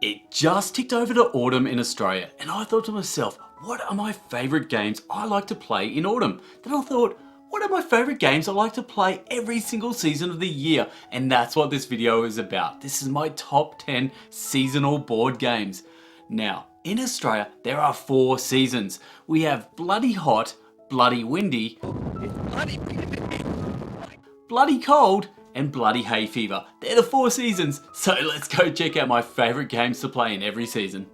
It just ticked over to autumn in Australia, and I thought to myself, what are my favourite games I like to play in autumn? Then I thought, what are my favourite games I like to play every single season of the year? And that's what this video is about. This is my top 10 seasonal board games. Now, in Australia, there are 4 seasons. We have bloody hot, bloody windy, bloody cold, and bloody hay fever. They're the 4 seasons, so let's go check out my favourite games to play in every season.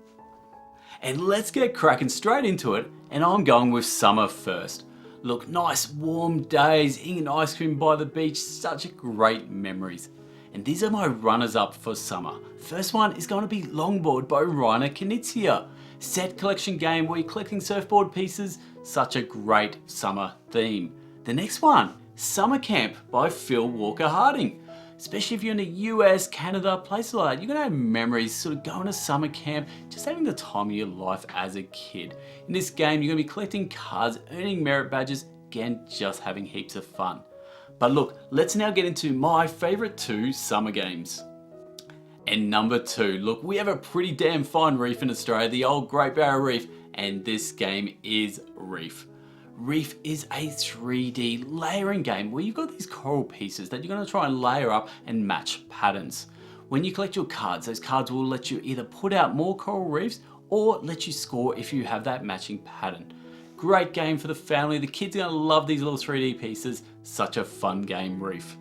And let's get cracking straight into it, and I'm going with summer first. Look, nice warm days, eating ice cream by the beach, such great memories. And these are my runners up for summer. First one is going to be Longboard by Rainer Knizia. Set collection game where you're collecting surfboard pieces, such a great summer theme. The next one, Summer Camp by Phil Walker Harding. Especially if you're in the US, Canada, places like that, you're gonna have memories sort of going to summer camp, just having the time of your life as a kid. In this game, you're gonna be collecting cards, earning merit badges, again, just having heaps of fun. But look, let's now get into my favorite 2 summer games. And number 2, look, we have a pretty damn fine reef in Australia, the old Great Barrier Reef, and this game is Reef. Reef is a 3D layering game where you've got these coral pieces that you're going to try and layer up and match patterns. When you collect your cards, those cards will let you either put out more coral reefs or let you score if you have that matching pattern. Great game for the family, the kids are going to love these little 3D pieces, such a fun game, Reef.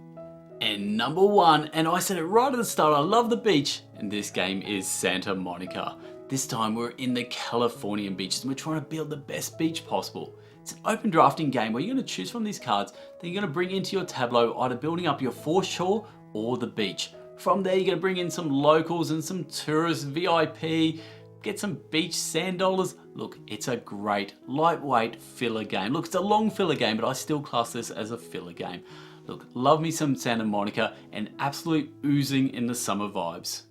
And number 1, and I said it right at the start, I love the beach, and this game is Santa Monica. This time we're in the Californian beaches and we're trying to build the best beach possible. It's an open drafting game where you're going to choose from these cards that you're going to bring into your tableau, either building up your foreshore or the beach. From there, you're going to bring in some locals and some tourists, VIP, get some beach sand dollars. Look, it's a great lightweight filler game. Look, it's a long filler game, but I still class this as a filler game. Look, love me some Santa Monica and absolute oozing in the summer vibes.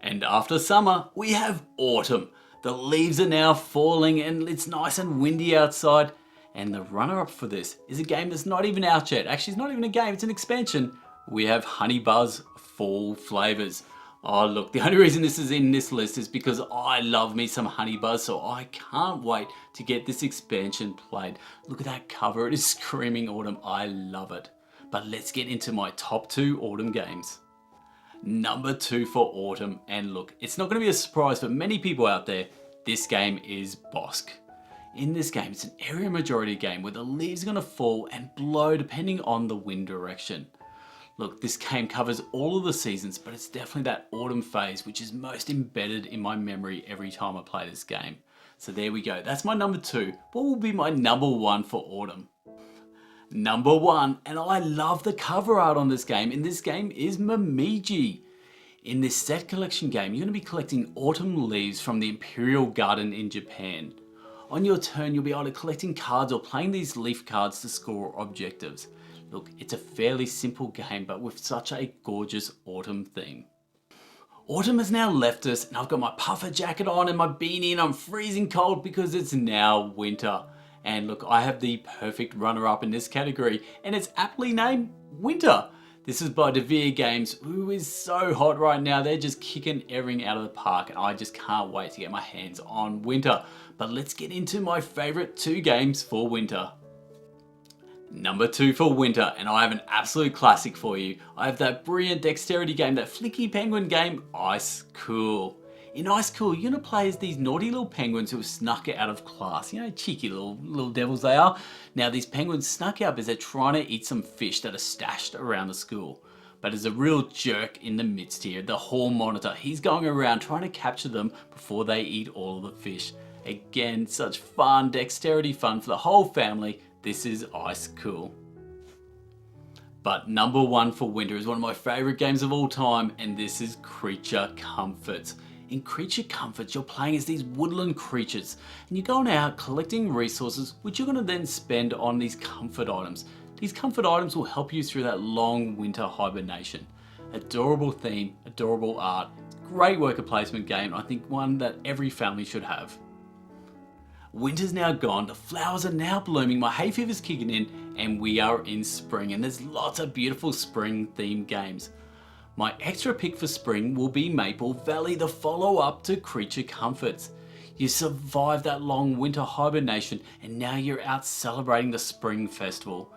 And after summer, we have autumn. The leaves are now falling and it's nice and windy outside. And the runner-up for this is a game that's not even out yet. Actually, it's not even a game, it's an expansion. We have Honey Buzz Fall Flavors. Oh look, the only reason this is in this list is because I love me some Honey Buzz, so I can't wait to get this expansion played. Look at that cover, it is screaming autumn. I love it. But let's get into my top 2 autumn games. Number 2 for autumn, and look, it's not going to be a surprise for many people out there, this game is Bosque. In this game, it's an area majority game where the leaves are going to fall and blow depending on the wind direction. Look, this game covers all of the seasons, but it's definitely that autumn phase which is most embedded in my memory every time I play this game. So there we go, that's my number 2. What will be my number 1 for autumn? Number 1, and I love the cover art on this game, and this game is Momiji. In this set collection game, you're going to be collecting autumn leaves from the Imperial Garden in Japan. On your turn, you'll be either collecting cards or playing these leaf cards to score objectives. Look, it's a fairly simple game, but with such a gorgeous autumn theme. Autumn has now left us, and I've got my puffer jacket on and my beanie, and I'm freezing cold because it's now winter. And look, I have the perfect runner-up in this category, and it's aptly named Winter. This is by Devere Games, who is so hot right now. They're just kicking everything out of the park, and I just can't wait to get my hands on Winter. But let's get into my favorite 2 games for Winter. Number 2 for Winter, and I have an absolute classic for you. I have that brilliant dexterity game, that flicky penguin game, Ice Cool. In Ice Cool, you're going to play as these naughty little penguins who have snuck out of class. You know, cheeky little devils they are. Now, these penguins snuck out because they're trying to eat some fish that are stashed around the school. But there's a real jerk in the midst here, the hall monitor. He's going around trying to capture them before they eat all of the fish. Again, such fun, dexterity fun for the whole family. This is Ice Cool. But number 1 for Winter is one of my favorite games of all time, and this is Creature Comforts. In Creature Comforts, you're playing as these woodland creatures, and you're going out collecting resources which you're going to then spend on these comfort items. These comfort items will help you through that long winter hibernation. Adorable theme, adorable art, great worker placement game, I think one that every family should have. Winter's now gone, the flowers are now blooming, my hay fever's kicking in, and we are in spring, and there's lots of beautiful spring themed games. My extra pick for spring will be Maple Valley, the follow-up to Creature Comforts. You survived that long winter hibernation and now you're out celebrating the spring festival.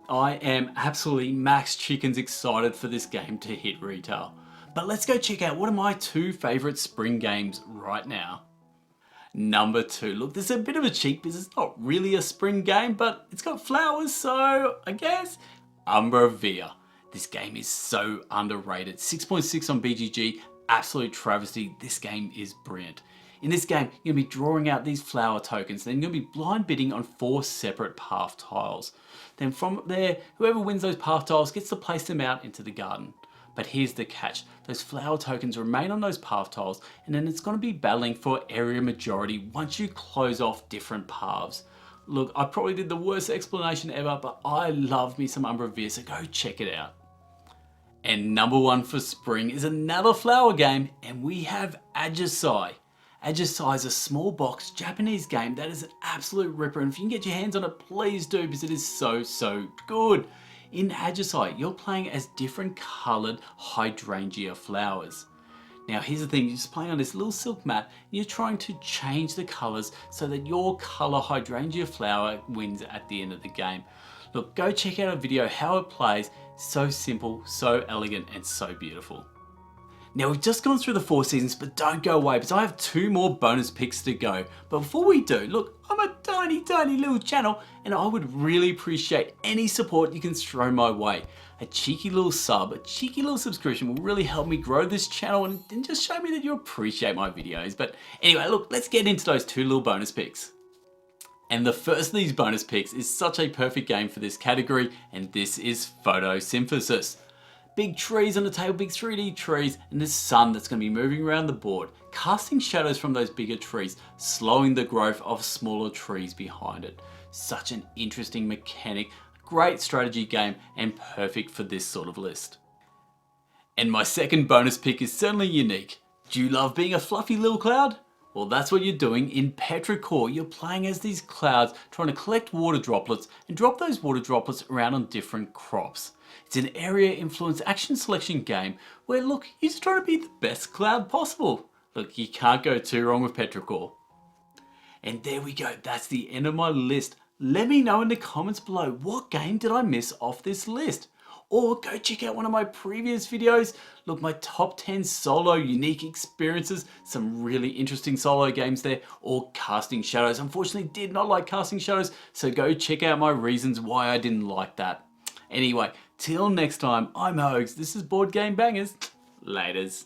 I am absolutely max chickens excited for this game to hit retail. But let's go check out one of my 2 favourite spring games right now. Number 2. Look, this is a bit of a cheat because it's not really a spring game, but it's got flowers, so I guess Umbra Via. This game is so underrated. 6.6 on BGG, absolute travesty. This game is brilliant. In this game, you're going to be drawing out these flower tokens, then you're going to be blind bidding on 4 separate path tiles. Then from there, whoever wins those path tiles gets to place them out into the garden. But here's the catch, those flower tokens remain on those path tiles and then it's going to be battling for area majority once you close off different paths. Look, I probably did the worst explanation ever, but I love me some Umbra Via, so go check it out. And number 1 for spring is another flower game, and we have Ajisai. Ajisai is a small box Japanese game that is an absolute ripper, and if you can get your hands on it, please do, because it is so good. In Ajisai, you're playing as different coloured hydrangea flowers. Now here's the thing, you're just playing on this little silk mat and you're trying to change the colours so that your colour hydrangea flower wins at the end of the game. Look, go check out a video how it plays. So simple, so elegant and so beautiful. Now we've just gone through the 4 seasons, but don't go away because I have 2 more bonus picks to go. But before we do, look, I'm a tiny little channel and I would really appreciate any support you can throw my way. A cheeky little sub, a cheeky little subscription will really help me grow this channel and just show me that you appreciate my videos. But anyway, look, let's get into those 2 little bonus picks. And the first of these bonus picks is such a perfect game for this category, and this is Photosynthesis. Big trees on the table, big 3D trees, and this sun that's going to be moving around the board, casting shadows from those bigger trees, slowing the growth of smaller trees behind it. Such an interesting mechanic, great strategy game, and perfect for this sort of list. And my second bonus pick is certainly unique. Do you love being a fluffy little cloud? Well, that's what you're doing in Petrichor. You're playing as these clouds, trying to collect water droplets and drop those water droplets around on different crops. It's an area influence action selection game where, look, you're just trying to be the best cloud possible. Look, you can't go too wrong with Petrichor. And there we go, that's the end of my list. Let me know in the comments below, what game did I miss off this list? Or go check out one of my previous videos. Look, my top 10 solo unique experiences, some really interesting solo games there, or Casting Shadows. Unfortunately, did not like Casting Shadows, so go check out my reasons why I didn't like that. Anyway, till next time, I'm Hogs, this is Board Game Bangers, laters.